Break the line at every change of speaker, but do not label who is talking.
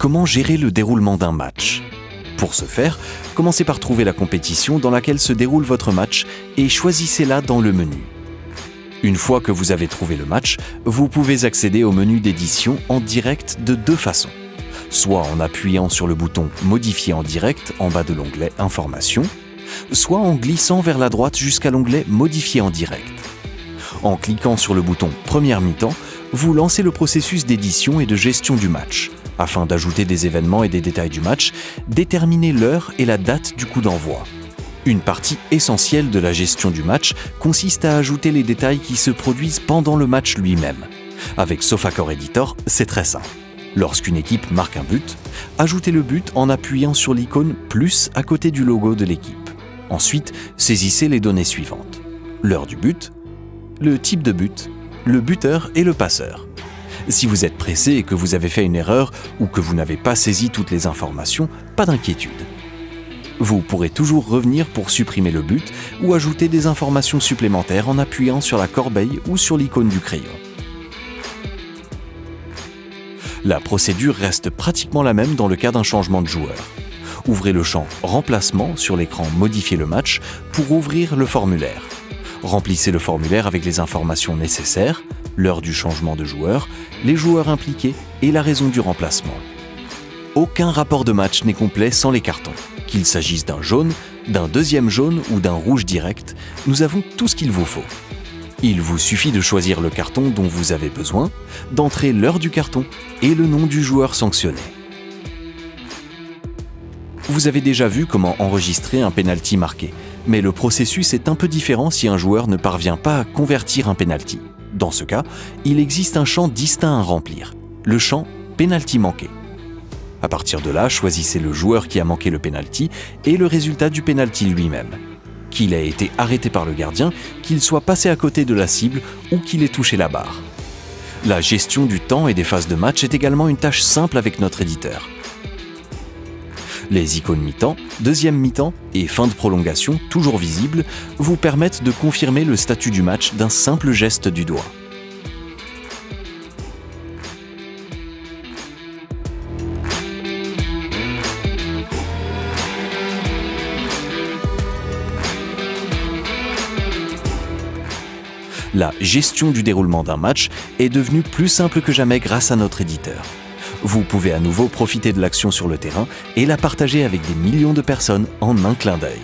Comment gérer le déroulement d'un match? Pour ce faire, commencez par trouver la compétition dans laquelle se déroule votre match et choisissez-la dans le menu. Une fois que vous avez trouvé le match, vous pouvez accéder au menu d'édition en direct de deux façons. Soit en appuyant sur le bouton « Modifier en direct » en bas de l'onglet « Informations », soit en glissant vers la droite jusqu'à l'onglet « Modifier en direct ». En cliquant sur le bouton « Première mi-temps », vous lancez le processus d'édition et de gestion du match. Afin d'ajouter des événements et des détails du match, déterminez l'heure et la date du coup d'envoi. Une partie essentielle de la gestion du match consiste à ajouter les détails qui se produisent pendant le match lui-même. Avec SofaCore Editor, c'est très simple. Lorsqu'une équipe marque un but, ajoutez le but en appuyant sur l'icône « plus » à côté du logo de l'équipe. Ensuite, saisissez les données suivantes. L'heure du but, le type de but, le buteur et le passeur. Si vous êtes pressé et que vous avez fait une erreur ou que vous n'avez pas saisi toutes les informations, pas d'inquiétude. Vous pourrez toujours revenir pour supprimer le but ou ajouter des informations supplémentaires en appuyant sur la corbeille ou sur l'icône du crayon. La procédure reste pratiquement la même dans le cas d'un changement de joueur. Ouvrez le champ « Remplacement » sur l'écran « Modifier le match » pour ouvrir le formulaire. Remplissez le formulaire avec les informations nécessaires, l'heure du changement de joueur, les joueurs impliqués et la raison du remplacement. Aucun rapport de match n'est complet sans les cartons. Qu'il s'agisse d'un jaune, d'un deuxième jaune ou d'un rouge direct, nous avons tout ce qu'il vous faut. Il vous suffit de choisir le carton dont vous avez besoin, d'entrer l'heure du carton et le nom du joueur sanctionné. Vous avez déjà vu comment enregistrer un penalty marqué, mais le processus est un peu différent si un joueur ne parvient pas à convertir un penalty. Dans ce cas, il existe un champ distinct à remplir, le champ « Penalty manqué ». À partir de là, choisissez le joueur qui a manqué le penalty et le résultat du penalty lui-même. Qu'il ait été arrêté par le gardien, qu'il soit passé à côté de la cible ou qu'il ait touché la barre. La gestion du temps et des phases de match est également une tâche simple avec notre éditeur. Les icônes mi-temps, deuxième mi-temps et fin de prolongation, toujours visibles, vous permettent de confirmer le statut du match d'un simple geste du doigt. La gestion du déroulement d'un match est devenue plus simple que jamais grâce à notre éditeur. Vous pouvez à nouveau profiter de l'action sur le terrain et la partager avec des millions de personnes en un clin d'œil.